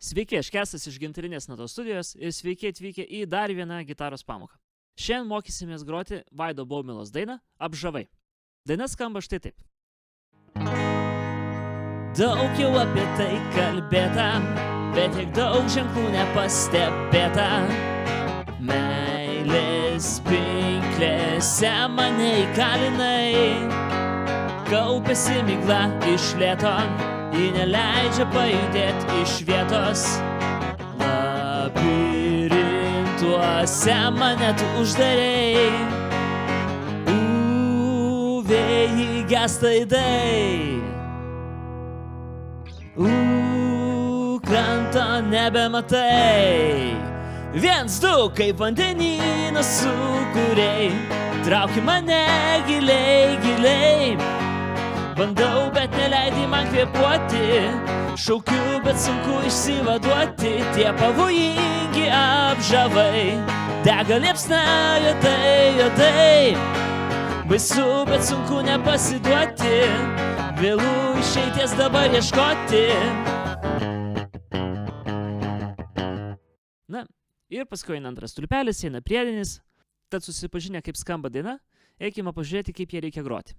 Sveiki, aš Kęstas iš Gintarinės natos studijos ir sveiki atvykę į dar vieną gitaros pamoką. Šiandien mokysimės groti Vaido Baumilos dainą Apžavai. Daina skamba štai taip. Daug jau apie tai kalbėta, bet tiek daug ženklų nepastebėta. Meilės pinklėse mane įkalinai, kaupėsi migla iš lėto, ji neleidžia pajudėti iš vietos. Labirintuose mane tu uždarei, vėjai gęsta aidai, kranto nebematai. 1, 2, kaip vandenyno sūkuriai, trauki mane giliai, giliai. Bandau, bet neleidai man kvėpuoti, šaukiu, bet sunku išsivaduoti. Tie pavojingi apžavai dega liepsna juodai, juodai. Baisu, bet sunku nepasiduoti, vėlu išeities dabar ieškoti. Na, ir paskui eina antras stulpelis, eina priedinis. Tad susipažinę, kaip skamba daina, eikime pažiūrėti, kaip ją reikia groti.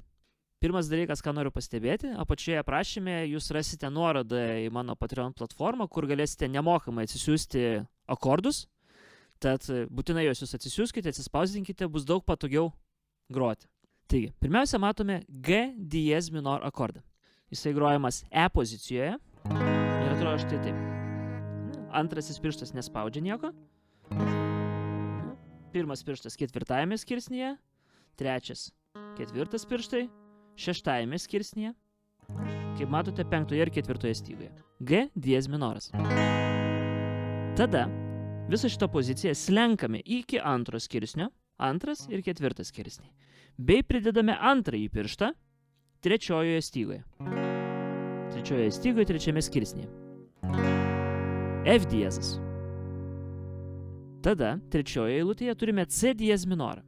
Pirmas dalykas, ką noriu pastebėti, apačioje aprašyme jūs rasite nuorodą į mano Patreon platformą, kur galėsite nemokamai atsisiųsti akordus. Tad būtinai jūs atsisiųskite, atsispausdinkite, bus daug patogiau groti. Taigi, pirmiausia matome G diez minor akordą. Jisai grojamas E pozicijoje ir atrodo štai taip. Antrasis pirštas nespaudžia nieko. Pirmas pirštas ketvirtajame skirsnyje, trečias ketvirtas pirštai šeštajame skirsnyje. Kaip matote, 5 ir 4 stygoje. G diez minoras. Tada visą šitą poziciją slenkame iki antro skirsnio, antras ir ketvirtas skirsniai. Bei pridedame antrąjį pirštą trečiojoje stygoje. Trečiojoje stygoje, trečiame skirsnyje. F diezas. Tada trečiojoje eilutėje turime C diez minorą.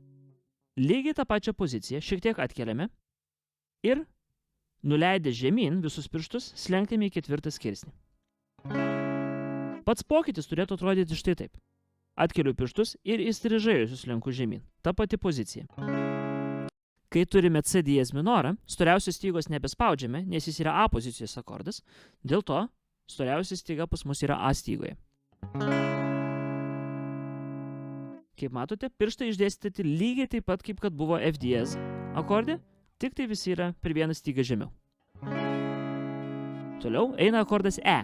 Lygiai tą pačią poziciją šiek tiek atkeliame ir nuleidę žemyn visus pirštus slenkame į ketvirtą skirsnį. Pats pokytis turėtų atrodyti štai taip. Atkeliu pirštus ir įstrižajusius lenku žemyn. Ta pati pozicija. Kai turime C diez minorą, storiausios stygos nebespaudžiame, nes jis yra A pozicijos akordas, dėl to storiausia styga pas mus yra A stygoje. Kaip matote, pirštai išdėstyti lygiai taip pat, kaip kad buvo F diez akorde, tik tai visi yra per vieną stygą žemiau. Toliau eina akordas E.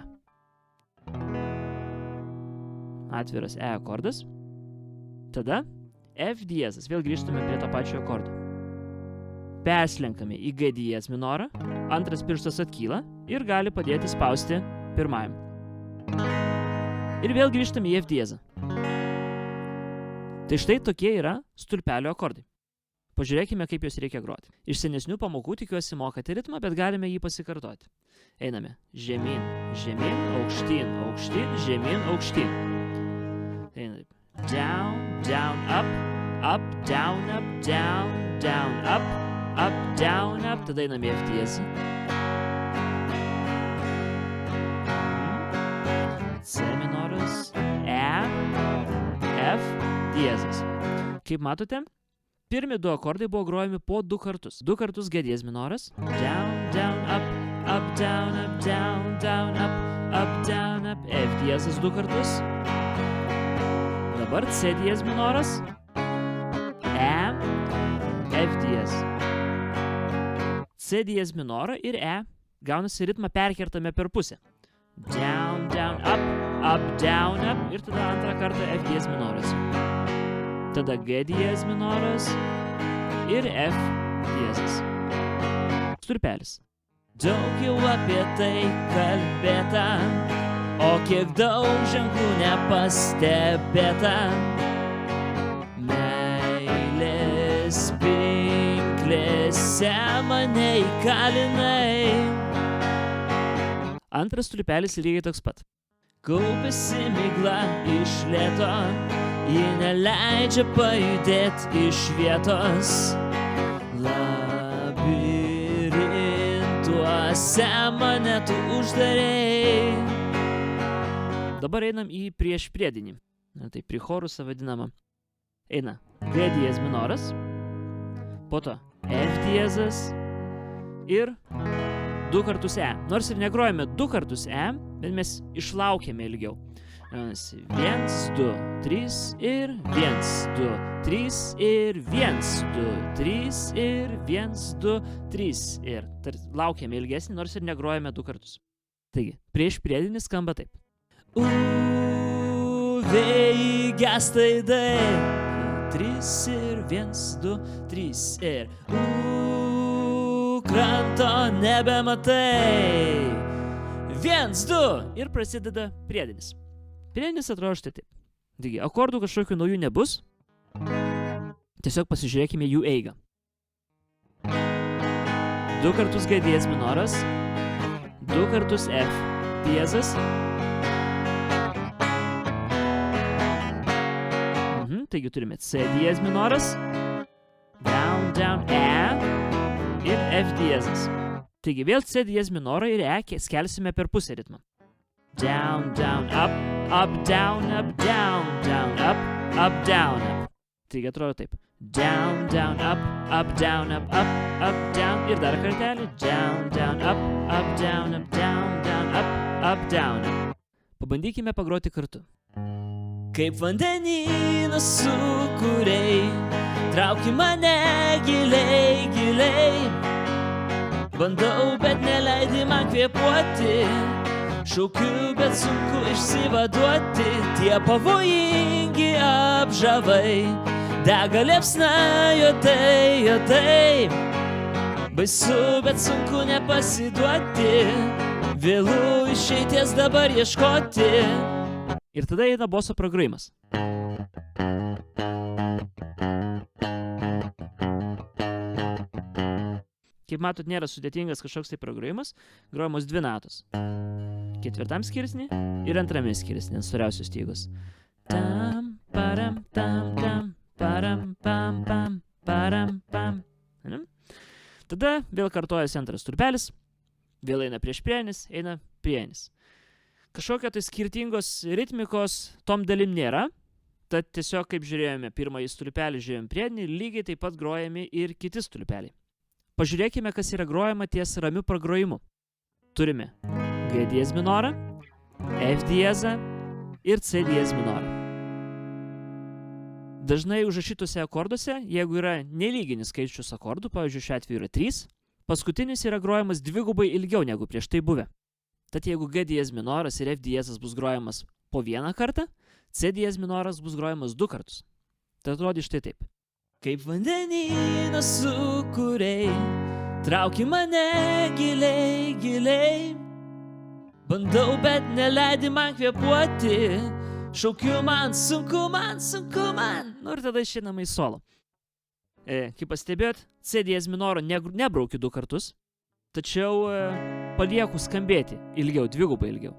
Atviras E akordas. Tada F diezas. Vėl grįžtame prie to pačio akordo. Perslenkame į G diez minorą, antras pirštas atkyla ir gali padėti spausti pirmajam. Ir vėl grįžtame į F diezą. Tai štai tokie yra stulpelio akordai. Pažiūrėkime, kaip juos reikia groti. Iš senesnių pamokų tikiuosi mokate ritmą, bet galime jį pasikartoti. Einame žemyn, žemyn, aukštyn, aukštyn, žemyn, aukštyn. Einame down, down, up, up, down, up, down, down, up, up, down, up. Tada einame F diezą. C minoras, E, F diezas. Kaip matote, pirmi du akordai buvo grojami po 2 kartus. 2 kartus G diez minoras. Down, down, up, up, down, up, down, down, up, up, down, up. F diezas 2 kartus. Dabar C diez minoras. E, F diez. C diez minorą ir E. Gaunasi ritmą perkertame per pusę. Down, down, up, up, down, up. Ir tada antrą kartą F diez minoras. Tada G diez minoras ir F diezas. Stulpelis. Daug jau apie tai kalbėta, o kiek daug ženklų nepastebėta. Meilės pinklėse mane įkalinai. Antras stulpelis lygiai toks pat. Kaupėsi migla iš lėto, ji neleidžia pajudėti iš vietos. Labirintuose mane tu uždarei, Dabar einam į priešpriedinį. Tai prichorusą vadinamą. Eina G diez minoras, po to F diezas ir 2 kartus E. Nors ir negrojame 2 kartus E, bet mes išlaukėme ilgiau. 1, 2, 3 ir 1, 2, 3 ir 1, 2, 3 ir 1, 2, 3 ir laukiame ilgesnį, nors ir negrojame 2 kartus. Taigi, priešpriedinis skamba taip. Vėjai gęsta idai, 3 ir 1, 2, 3 ir kranto nebematai, 1, 2 ir prasideda priedinis. Priedinis atrodo štai taip. Taigi, akordų kažkokių naujų nebus. Tiesiog pasižiūrėkime jų eigą. 2 kartus G diez minoras, 2 kartus F diezas. Taigi turime C diez minoras, down, down, E ir F diezas. Taigi vėl C diez minorą ir E skelsime per pusę ritmą. Down, down, up, up, down, up, down, down, up, up, down, up. Taigi atrodo taip. Down, down, up, up, down, up, up, up, down. Ir dar kartelį. Down, down, up, up, down, up, down, down, up, up, down, up. Pabandykime pagroti kartu. Kaip vandenynas sūkuriai, trauki mane giliai, giliai. Bandau, bet neleidi man kvėpuoti. Šaukiu, bet sunku išsivaduoti. Tie pavojingi apžavai dega liepsna juodai, juodai. Baisu, bet sunku nepasiduoti. Vėlu išeities dabar ieškoti. Ir tada eina boso progrojimas. Kaip matot, nėra sudėtingas kažkoks tai progrojimas. Grojamos 2 natos. 4 skirsnį ir 2 skirsnį ant storiausios stygos. Tam, param, tam, param, pam, pam, param, pam. Tada vėl kartojasi 2 stulpelis, vėl eina priešpriedinis, eina priedinis. Kažkokio tai skirtingos ritmikos tom dalim nėra, tad tiesiog kaip žiūrėjome pirmąjį stulpelį, žiūrėjome priedinį, lygiai taip pat grojami ir kiti stulpeliai. Pažiūrėkime, kas yra grojama ties ramiu pagrojimu. Turime G diez minorą, F diezą ir C diez minorą. Dažnai užrašytuose akorduose, jeigu yra nelyginis skaičius akordų, pavyzdžiui, šiuo atveju yra 3, paskutinis yra grojamas dvigubai ilgiau negu prieš tai buvę. Tad jeigu G diez minoras ir F diezas bus grojamas po 1 kartą, C diez minoras bus grojamas 2 kartus. Tai atrodys štai taip. Kaip vandenynas sūkuriai, trauki mane giliai, giliai. Bandau, bet neleidi man kvėpuoti. Šaukiu man, sunku man, sunku man. Nu ir tada išeinama į solo. Kaip pastebėjot, C diez minoro nebraukiu 2 kartus, tačiau palieku skambėti ilgiau, dvigubai ilgiau.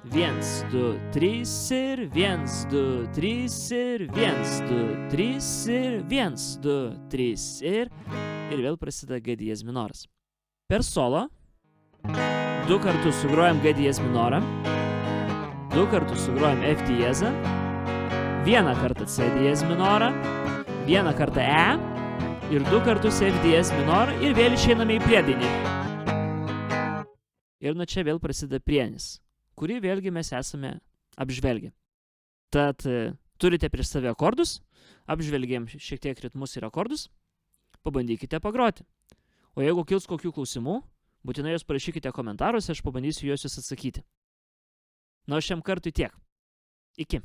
1, 2, 3 ir 1, 2, 3 ir 1, 2, 3 ir 1, 2, 3 ir vėl prasideda G diez minoras. Per solo 2 kartus sugrojam G diez minorą, 2 kartus sugrojam F diezą, 1 kartą C diez minorą, 1 kartą E ir 2 kartus F diez minorą ir vėl išeiname į priedinį. Ir nuo čia vėl prasideda priedinis, kurį vėlgi mes esame apžvelgę. Tad turite prieš save akordus, apžvelgėm šiek tiek ritmus ir akordus, pabandykite pagroti. O jeigu kils kokių klausimų, būtinai jūs parašykite komentaruose, aš pabandysiu juos atsakyti. Na, o šiam kartui tiek. Iki.